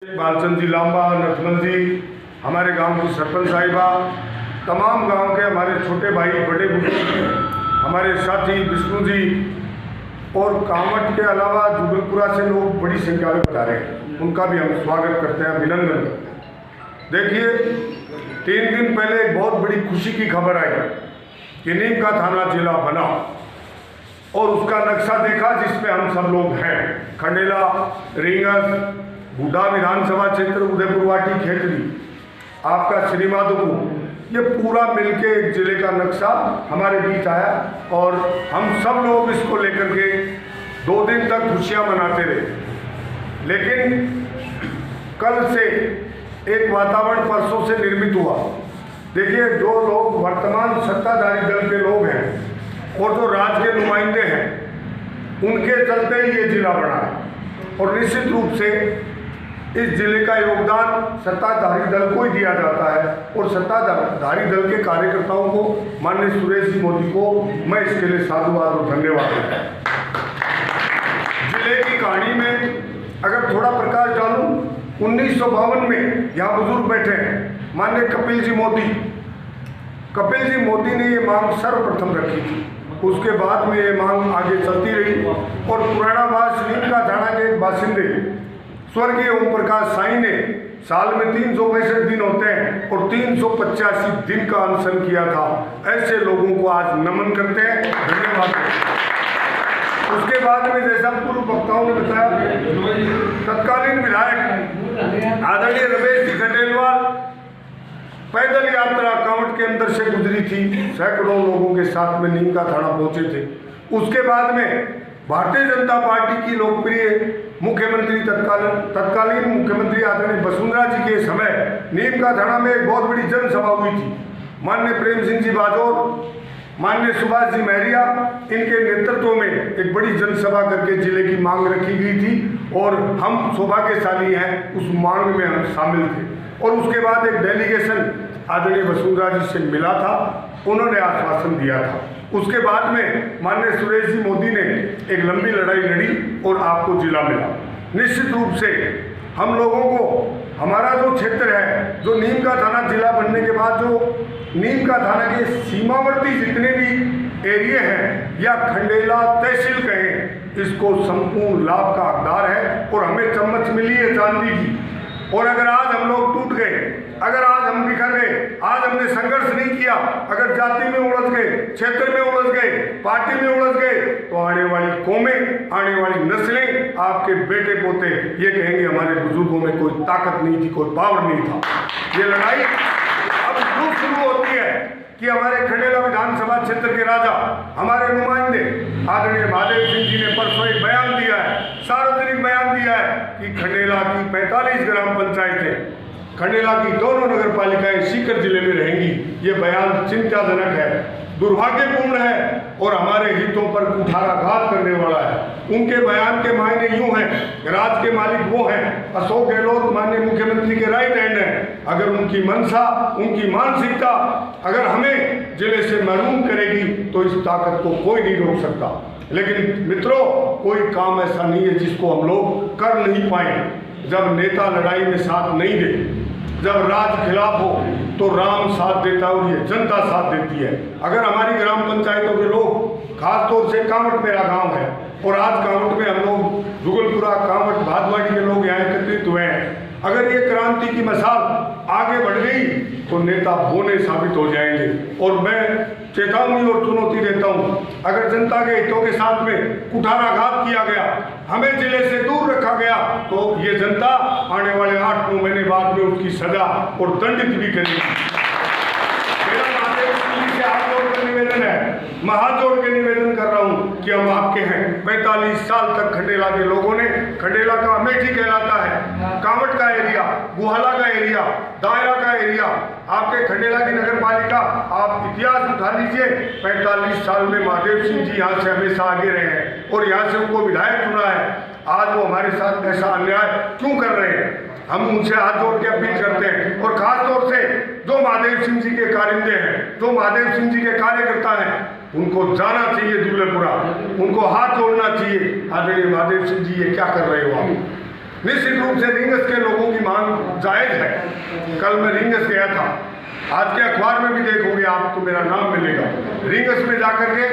बालचंद जी लांबा, नथमल जी, हमारे गांव की सरपंच साहिबा, तमाम गांव के हमारे छोटे भाई, बड़े बुजुर्ग, हमारे साथी विष्णु जी और कामट के अलावा जुगलपुरा से लोग बड़ी संख्या में पधारे हैं, उनका भी हम स्वागत करते हैं, अभिनंदन करते हैं। देखिए, 3 दिन पहले एक बहुत बड़ी खुशी की खबर आई कि नीम का थाना जिला बना और उसका नक्शा देखा जिसमें हम सब लोग हैं। खंडेला, रींगस, बूढ़ा विधानसभा क्षेत्र, उदयपुर वाटी, खेतड़ी, आपका श्रीमाधोपुर, ये पूरा मिलके एक जिले का नक्शा हमारे बीच आया और हम सब लोग इसको लेकर के 2 दिन तक खुशियां मनाते रहे। लेकिन कल से एक वातावरण परसों से निर्मित हुआ। देखिए, जो लोग वर्तमान सत्ताधारी दल के लोग हैं और जो राज्य के नुमाइंदे हैं, उनके चलते ही ये जिला बना है और निश्चित रूप से इस जिले का योगदान सत्ताधारी दल को ही दिया जाता है और सत्ताधारी दल के कार्यकर्ताओं को, माननीय सुरेश जी मोदी को मैं इसके लिए साधुवाद और धन्यवाद देता हूँ। जिले की कहानी में अगर थोड़ा प्रकाश डालूं, 1952 में यहाँ बुजुर्ग बैठे हैं, माननीय कपिल जी मोदी ने ये मांग सर्वप्रथम रखी थी। उसके बाद में ये मांग आगे चलती रही और पुरानावास नीम का थाना के एक बासिंदे स्वर्गीय ओम प्रकाश साई ने साल में 365 दिन होते हैं और 385 दिन का अनशन किया था। ऐसे लोगों को आज नमन करते हैं, धन्यवाद। उसके बाद में जैसा पूर्व वक्ताओं ने बताया, तत्कालीन विधायक आदरणीय रमेश जी खंडेलवाल पैदल यात्रा कांवट के अंदर से गुजरी थी, सैकड़ों लोगों के साथ में नीम का थाना पहुंचे थे। उसके बाद में भारतीय जनता पार्टी की लोकप्रिय मुख्यमंत्री, तत्कालीन मुख्यमंत्री आदरणीय वसुंधरा जी के समय नीम का थाना में एक बहुत बड़ी जनसभा हुई थी। माननीय प्रेम सिंह जी बाजोर, माननीय सुभाष जी महरिया, इनके नेतृत्व में एक बड़ी जनसभा करके जिले की मांग रखी गई थी और हम सौभाग्यशाली हैं, उस मांग में हम शामिल थे। और उसके बाद एक डेलीगेशन आदरणीय वसुंधरा जी से मिला था, उन्होंने आश्वासन दिया था। उसके बाद में माननीय सुरेश जी मोदी ने एक लंबी लड़ाई लड़ी और आपको जिला मिला। निश्चित रूप से हम लोगों को हमारा जो क्षेत्र है, जो नीम का थाना जिला बनने के बाद जो नीम का थाना के सीमावर्ती जितने भी एरिए हैं या खंडेला तहसील कहें, इसको संपूर्ण लाभ का हकदार है और हमें चम्मच मिली है चांदी की। और अगर आज हम लोग टूट गए, अगर आज हम बिखर गए, आज हमने संघर्ष नहीं किया, अगर जाति में उलझ गए, क्षेत्र में उलझ गए, पार्टी में उलझ गए, तो आने वाली कौमें, आने वाली नस्लें, आपके बेटे पोते ये कहेंगे हमारे बुजुर्गों में कोई ताकत नहीं थी, कोई पावर नहीं था। ये लड़ाई अब क्यों शुरू होती है कि हमारे खंडेला विधानसभा क्षेत्र के राजा, हमारे नुमाइंदे आदरणीय महादेव सिंह जी ने परसों एक बयान दिया है, सार्वजनिक बयान दिया है कि खंडेला की 45 ग्राम पंचायतें, खंडेला की दोनों नगर पालिकाएं सीकर जिले में रहेंगी। ये बयान चिंताजनक है, दुर्भाग्यपूर्ण है और हमारे हितों पर कुठाराघात करने वाला है। उनके बयान के मायने यूं हैं, राज्य के मालिक वो हैं, अशोक गहलोत माननीय मुख्यमंत्री के राइट हैंड हैं। अगर उनकी मंशा, उनकी मानसिकता अगर हमें जिले से महरूम करेगी तो इस ताकत को कोई नहीं रोक सकता। लेकिन मित्रों, कोई काम ऐसा नहीं है जिसको हम लोग कर नहीं पाए। जब नेता लड़ाई में साथ नहीं दे, जब राज खिलाफ हो तो राम साथ देता है और ये जनता साथ देती है। अगर हमारी ग्राम पंचायतों के लोग, खासतौर से कांवट मेरा गांव है और आज कांवट में हम लोग जुगलपुरा, कांवट, भादवाड़ी के लोग यहाँ एकत्रित हुए हैं, अगर ये क्रांति की मिसाल आगे बढ़ गई तो नेता बोने साबित हो जाएंगे। और मैं चेतावनी और चुनौती देता हूँ, अगर जनता के हितों के साथ में कुठाराघात किया गया, हमें जिले से दूर रखा गया, तो ये जनता आने वाले 8-9 महीने बाद में उसकी सजा और दंडित भी करेगी। मेरा महादेव सिंह जी से हाथ जोड़ कर निवेदन है, मैं हाथ जोड़ के निवेदन कर रहा हूँ कि हम आपके हैं। 45 साल तक खंडेला के लोगों ने, खंडेला का अमेठी कहलाता है, कांवट का एरिया, गुहाला का एरिया, दायरा का एरिया, आपके खंडेला की नगर पालिका, आप इतिहास उठा लीजिए। 45 साल में महादेव सिंह जी यहाँ से हमेशा आगे रहे हैं और यहाँ से उनको विधायक चुना है। आज वो हमारे साथ ऐसा अन्याय क्यों कर रहे हैं? हम उनसे हाथ जोड़ के अपील करते हैं और खास तौर से जो महादेव सिंह जी के कारिंदे हैं, जो महादेव सिंह जी के कार्यकर्ता हैं, उनको जाना चाहिए दुल्लेपुरा, उनको हाथ जोड़ना चाहिए। आदरणीय महादेव सिंह जी, ये क्या कर रहे हो आप? निश्चित रूप से रिंगस के लोगों की मांग जायज है। कल मैं रिंगस गया था, आज के अखबार में भी देखोगे आप तो मेरा नाम मिलेगा। रिंगस में जाकर के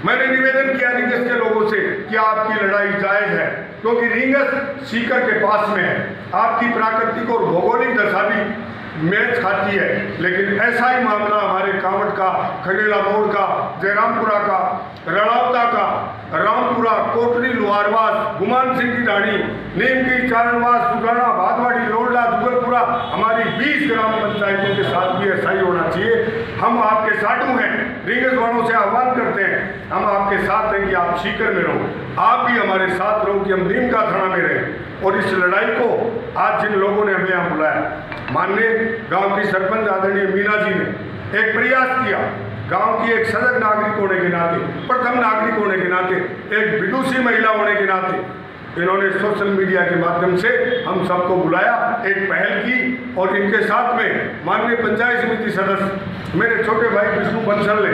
मैंने निवेदन किया रिंगस के लोगों से कि आपकी लड़ाई जायज है, क्योंकि रिंगस सीकर के पास में है। आपकी प्राकृतिक और भौगोलिक दशा भी मैच खाती है, लेकिन ऐसा ही मामला हमारे कांवट का, खंडेला मोड़ का, जयरामपुरा का, रड़ावता का, रामपुरा, कोटरी, लोहारवास, गुमान सिंह की ढाणी, नीमकी, चारणवास, सुगाना, भादवाड़ी, लोडला, जुगलपुरा, हमारी 20 ग्राम पंचायतों के साथ भी ऐसा ही होना चाहिए। हम आपके साधु हैं, रिंगस वालों से आह्वान करते हैं, हम आपके साथ हैं कि आप सीकर में रहो, आप भी हमारे साथ रहो कि हम नीम का थाना में रहें। और इस लड़ाई को आज जिन लोगों ने हमें यहाँ बुलाया, माननीय गांव की सरपंच आदरणीय मीना जी ने एक प्रयास किया, गांव की एक सजग नागरिक होने के नाते, प्रथम नागरिक होने के नाते, एक विदुषी महिला होने के नाते इन्होंने सोशल मीडिया के माध्यम से हम सबको बुलाया, एक पहल की। और इनके साथ में माननीय पंचायत समिति सदस्य मेरे छोटे भाई विष्णु बंसल ने,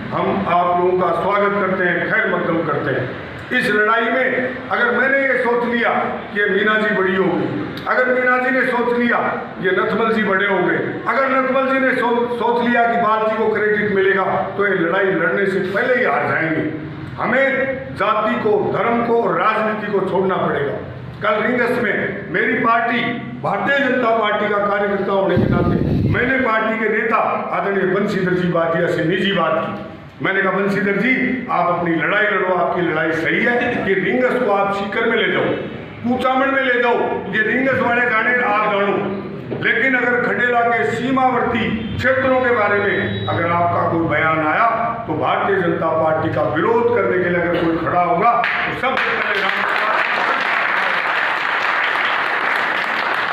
हम आप लोगों का स्वागत करते हैं, खैर मकदम करते हैं। इस लड़ाई में अगर मैंने ये सोच लिया कि ये मीना जी बड़ी हो गई, अगर मीना जी ने सोच लिया ये नथमल जी बड़े हो गए, अगर नथमल जी ने सोच लिया कि बाल जी को क्रेडिट मिलेगा, तो ये लड़ाई लड़ने से पहले ही हार जाएंगे। हमें जाति को, धर्म को और राजनीति को छोड़ना पड़ेगा। कल रिंगस में मेरी पार्टी भारतीय जनता पार्टी का कार्यकर्ता होने के नाते मैंने पार्टी के नेता आदरणीय बंशीधर जी बाजिया से निजी बात की। मैंने कहा बंशीधर जी, आप अपनी लड़ाई लड़ो, आपकी लड़ाई सही है कि रिंगस को आप सीकर में ले जाओ, कूचामण में ले जाओ, ये रिंगस वाले जाने आप जानो, लेकिन अगर खंडेला के सीमावर्ती क्षेत्रों के बारे में अगर आपका कोई बयान आया तो भारतीय जनता पार्टी का विरोध करने के लिए अगर कोई खड़ा होगा तो सबसे पहले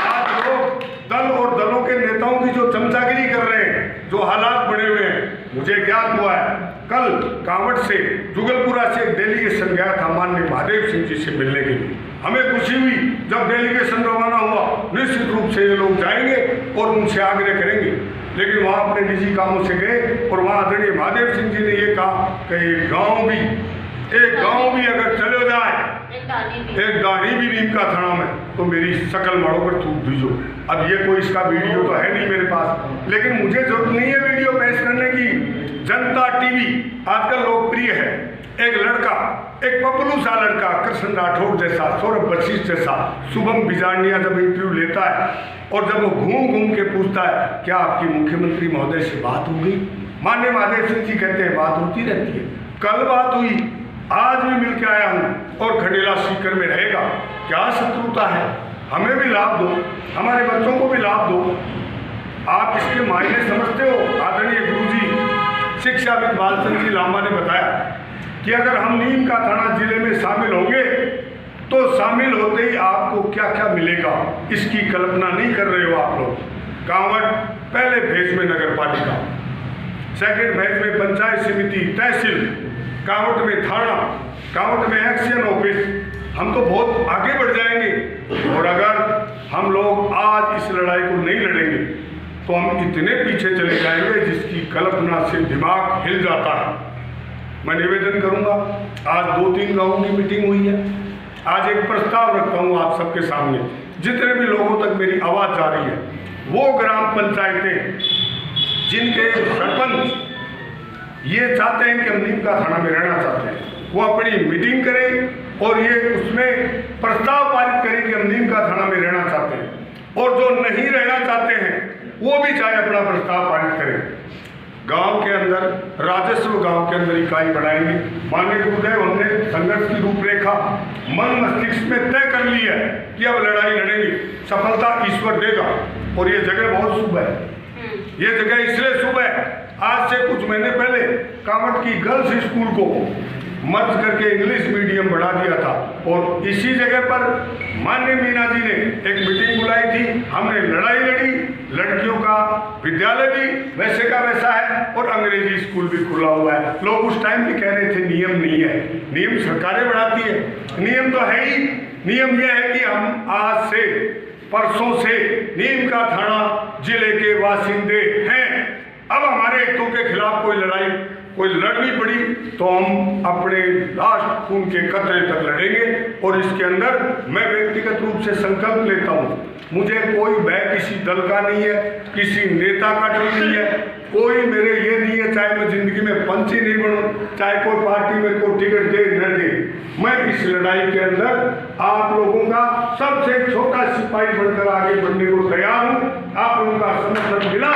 आज लोग दल और दलों के नेताओं की जो चमचागिरी कर रहे हैं, जो हालात बने हुए हैं, मुझे ज्ञात हुआ है कल कांवट से, जुगलपुरा से एक डेलीगेशन गया था माननीय महादेव सिंह जी से मिलने के लिए। हमें खुशी हुई जब डेलीगेशन रवाना हुआ, निश्चित रूप से ये लोग जाएंगे और उनसे आग्रह करेंगे, लेकिन वहाँ अपने निजी कामों से गए और वहाँ आदरणीय महादेव सिंह जी ने ये कहा कि एक गांव भी अगर चले जाए, एक दाढ़ी भी नीम का थाना में, तो मेरी शकल माड़ों पर थूक दीजो। अब ये कोई इसका वीडियो तो है नहीं मेरे पास, लेकिन मुझे जरूरत नहीं है वीडियो पेश करने की। जनता टीवी आजकल लोकप्रिय है। एक लड़का, एक पपलू सा लड़का, कृष्ण राठौड़ जैसा, सौरभ वशिष्ठ जैसा, शुभम बिजारनिया जब इंटरव्यू लेता है और जब वो घूम घूम के पूछता है क्या आपकी मुख्यमंत्री महोदय से बात हो गई, माननीय महादेव सिंह जी कहते हैं बात होती रहती है, कल बात हुई, आज भी मिल के आया हूँ और खंडेला सीकर में रहेगा। क्या शत्रुता है? हमें भी लाभ दो, हमारे बच्चों को भी लाभ दो। आप इसके मायने समझते हो? आदरणीय गुरुजी शिक्षाविद बालचंद जी लांबा ने बताया कि अगर हम नीम का थाना जिले में शामिल होंगे तो शामिल होते ही आपको क्या क्या मिलेगा, इसकी कल्पना नहीं कर रहे हो आप लोग। कांवट पहले फेज में नगर पालिका, सेकेंड फेज में पंचायत समिति, तहसील, कांवट में थाना, कांवट में एक्शन ऑफिस, हम तो बहुत आगे बढ़ जाएंगे। और अगर हम लोग आज इस लड़ाई को नहीं लड़ेंगे तो हम इतने पीछे चले जाएंगे जिसकी कल्पना से दिमाग हिल जाता है। मैं निवेदन करूंगा, आज 2-3 गांवों की मीटिंग हुई है, आज एक प्रस्ताव रखता हूं आप सबके सामने, जितने भी लोगों तक मेरी आवाज़ जा रही है, वो ग्राम पंचायतें जिनके सरपंच ये चाहते हैं कि हम नीम का थाना में रहना चाहते हैं, वो अपनी मीटिंग करें और ये उसमें प्रस्ताव पारित करें कि हम नीम का थाना में रहना चाहते हैं। और जो नहीं रहना चाहते हैं वो भी चाहे अपना प्रस्ताव पारित करें। गांव के अंदर राजस्व, गांव के अंदर इकाई बढ़ाएंगे। माननीय गुरुदेव, हमने संघर्ष की रूपरेखा मन मस्तिष्क में तय कर ली है कि अब लड़ाई लड़ेंगे, सफलता ईश्वर देगा। और ये जगह बहुत शुभ है, ये जगह इसलिए शुभ है, आज से कुछ महीने पहले कांवट की गर्ल्स स्कूल को मर्ज करके इंग्लिश मीडियम बढ़ा दिया था और इसी जगह पर माननीय मीना जी ने एक मीटिंग बुलाई थी। हमने लड़ाई लड़ी, लड़कियों का विद्यालय भी वैसे का वैसा है और अंग्रेजी स्कूल भी खुला हुआ है। लोग उस टाइम भी कह रहे थे नियम नहीं है, नियम सरकारें बढ़ाती है, नियम तो है ही। नियम यह है कि हम आज से, परसों से नीम का थाना जिले के वासिंदे हैं अब हमारे हितों के खिलाफ कोई लड़ाई कोई लड़नी पड़ी तो हम अपने लास्ट खून के कतरे तक लड़ेंगे। और इसके अंदर मैं व्यक्तिगत रूप से संकल्प लेता हूँ, मुझे कोई भय किसी दल का नहीं है, किसी नेता का डर नहीं है, कोई मेरे ये नहीं है, चाहे मैं जिंदगी में पंच ही नहीं बनूं, चाहे कोई पार्टी मेरे को टिकट दे न दे, मैं इस लड़ाई के अंदर आप लोगों का सबसे छोटा सिपाही बनकर आगे बढ़ने को तैयार हूँ। आप लोगों का समर्थन मिला